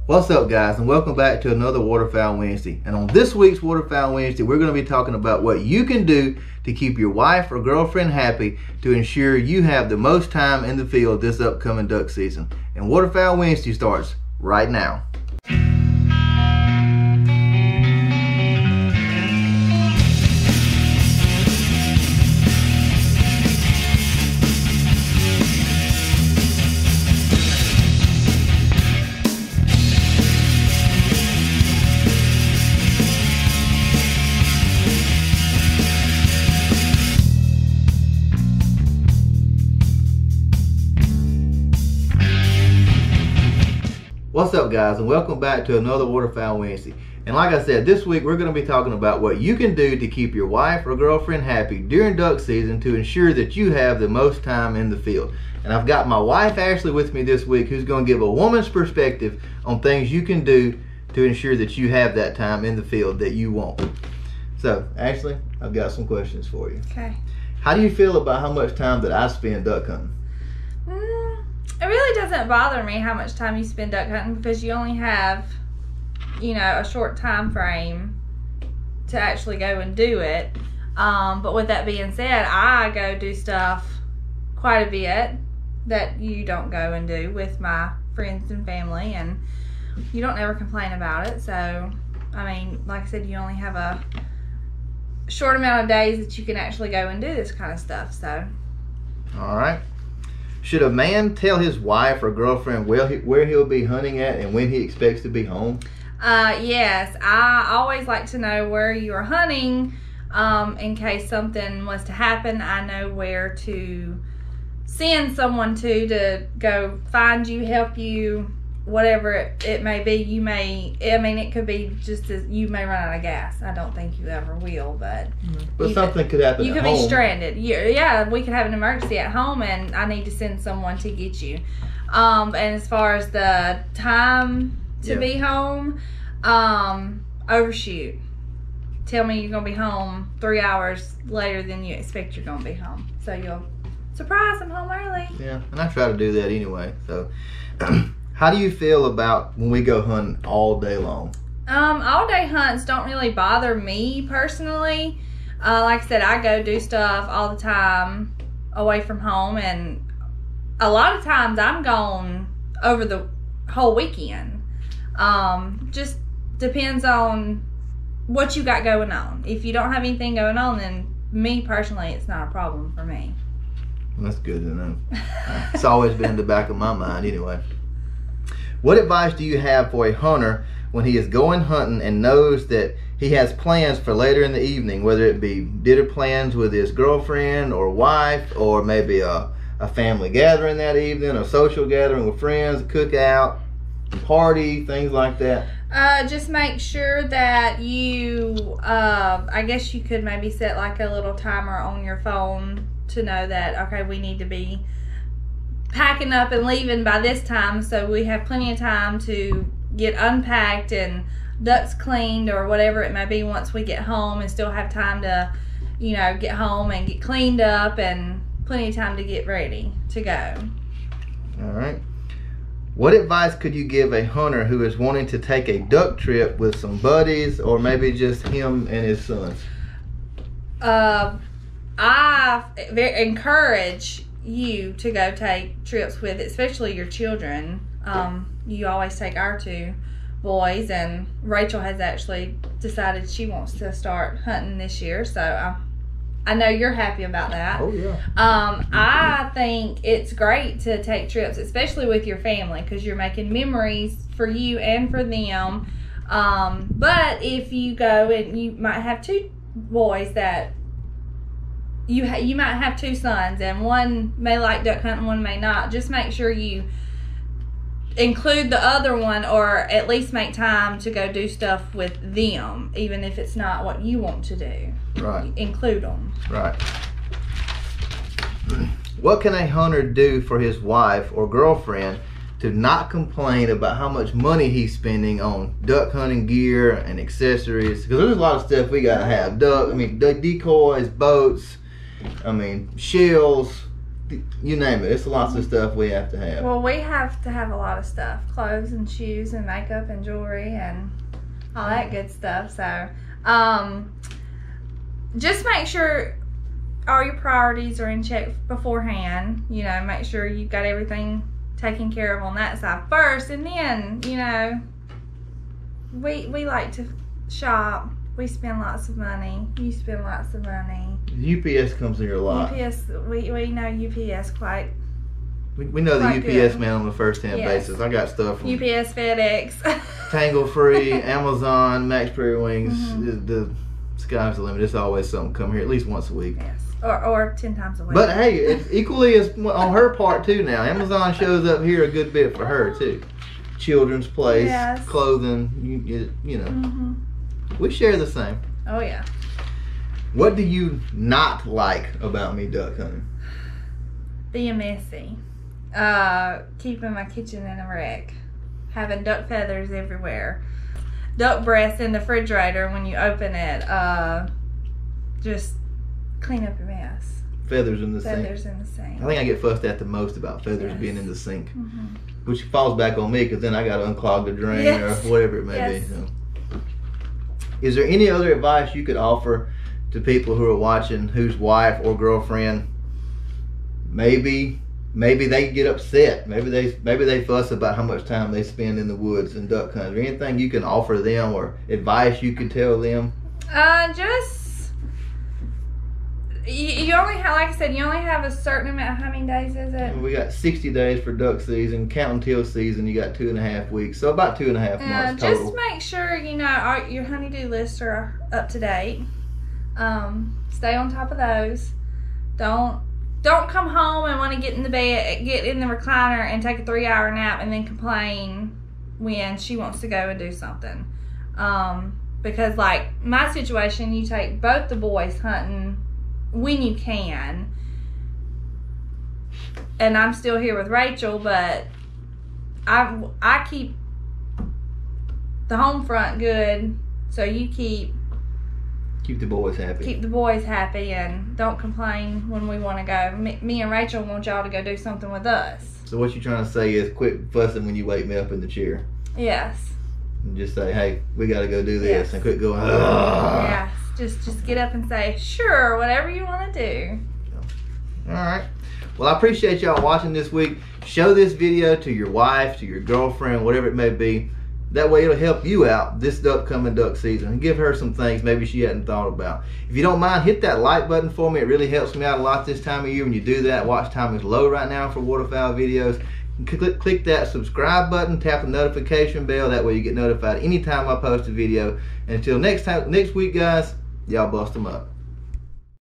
What's up, guys, and welcome back to another Waterfowl Wednesday. And on this week's Waterfowl Wednesday, we're going to be talking about what you can do to keep your wife or girlfriend happy to ensure you have the most time in the field this upcoming duck season. And Waterfowl Wednesday starts right now. What's up, guys, and welcome back to another Waterfowl Wednesday. And like I said, this week we're going to be talking about what you can do to keep your wife or girlfriend happy during duck season to ensure that you have the most time in the field. And I've got my wife Ashley with me this week, who's going to give a woman's perspective on things you can do to ensure that you have that time in the field that you want. So Ashley, I've got some questions for you. Okay. How do you feel about how much time that I spend duck hunting? It really doesn't bother me how much time you spend duck hunting because you only have, you know, a short time frame to actually go and do it. But with that being said, I go do stuff quite a bit that you don't go and do with my friends and family, and you don't ever complain about it. So, I mean, like I said, you only have a short amount of days that you can actually go and do this kind of stuff. So, all right. Should a man tell his wife or girlfriend where he'll be hunting at and when he expects to be home? Yes, I always like to know where you are hunting in case something was to happen. I know where to send someone to go find you, help you, whatever it may be. You may, I mean, it could be just as you may run out of gas. I don't think you ever will, but something could happen. You could be stranded. Yeah, we could have an emergency at home, and I need to send someone to get you. And as far as the time to be home, overshoot. Tell me you're gonna be home 3 hours later than you expect you're gonna be home, so you'll surprise, I'm home early. Yeah, and I try to do that anyway. So. How do you feel about when we go hunting all day long? All day hunts don't really bother me personally. Like I said, I go do stuff all the time away from home, and a lot of times I'm gone over the whole weekend. Just depends on what you got going on. If you don't have anything going on, then me personally, it's not a problem for me. That's good to know. It's always been in the back of my mind anyway. What advice do you have for a hunter when he is going hunting and knows that he has plans for later in the evening, whether it be dinner plans with his girlfriend or wife, or maybe a family gathering that evening, a social gathering with friends, a cookout, party, things like that? Just make sure that you, I guess you could maybe set like a little timer on your phone to know that, okay, we need to be packing up and leaving by this time, so we have plenty of time to get unpacked and ducks cleaned or whatever it may be once we get home, and still have time to, you know, get home and get cleaned up and plenty of time to get ready to go. All right. What advice could you give a hunter who is wanting to take a duck trip with some buddies, or maybe just him and his sons? I encourage you to go take trips with, especially your children. You always take our two boys, and Rachel has actually decided she wants to start hunting this year, so I know you're happy about that. Oh yeah. I think it's great to take trips, especially with your family, because you're making memories for you and for them. But if you go and you might have two boys that you might have two sons, and one may like duck hunting, one may not. Just make sure you include the other one, or at least make time to go do stuff with them, even if it's not what you want to do. Right. Include them. Right. What can a hunter do for his wife or girlfriend to not complain about how much money he's spending on duck hunting gear and accessories? Because there's a lot of stuff we gotta have. Duck decoys, boats, shells, you name it. It's lots of stuff we have to have. Well, we have to have a lot of stuff. Clothes and shoes and makeup and jewelry and all that good stuff. So, just make sure all your priorities are in check beforehand. You know, make sure you've got everything taken care of on that side first. And then, you know, we like to shop. We spend lots of money. You spend lots of money. UPS comes in your lot. UPS, we know UPS quite. We know the quite UPS good. man on a first-hand basis. I got stuff from UPS, FedEx, Tanglefree, Amazon, Max Prairie Wings. Mm-hmm. The sky's the limit. It's always something come here at least once a week. Yes, or 10 times a week. But hey, it's equally as on her part too now. Amazon shows up here a good bit for her too. Children's place, Yes. clothing, you know. Mm-hmm. We share the same. Oh yeah. What do you not like about me duck hunting? Being messy. Keeping my kitchen in a wreck. Having duck feathers everywhere. Duck breasts in the refrigerator when you open it. Just clean up your mess. Feathers in the sink. Feathers in the sink. I think I get fussed at the most about feathers Yes. being in the sink. Mm-hmm. Which falls back on me because then I got to unclog the drain Yes. or whatever it may Yes. be. So. Is there any other advice you could offer to people who are watching whose wife or girlfriend maybe they get upset, maybe they fuss about how much time they spend in the woods and duck hunting? Is there anything you can offer them or advice you could tell them? Just you only have, like I said, you only have a certain amount. How many days is it? We got 60 days for duck season. Counting teal season, you got 2.5 weeks, so about 2.5 months total. Just make sure you know your honey-do lists are up to date. Stay on top of those. Don't come home and want to get in the bed, get in the recliner and take a 3-hour nap and then complain when she wants to go and do something. Because like my situation, you take both the boys hunting when you can, and I'm still here with Rachel, but I keep the home front good, so you keep the boys happy. Keep the boys happy and don't complain when we want to go. Me and Rachel want y'all to go do something with us. So what you're trying to say is quit fussing when you wake me up in the chair. Yes. And just say, hey, we got to go do this. Yes. And quit going, ugh. Yes. Just get up and say, sure, whatever you want to do. All right. Well, I appreciate y'all watching this week. Show this video to your wife, to your girlfriend, whatever it may be. That way it'll help you out this upcoming duck season and give her some things maybe she hadn't thought about. If you don't mind, hit that like button for me. It really helps me out a lot this time of year when you do that. Watch time is low right now for waterfowl videos. Click that subscribe button, tap the notification bell. That way you get notified anytime I post a video. And until next week, guys, y'all bust them up.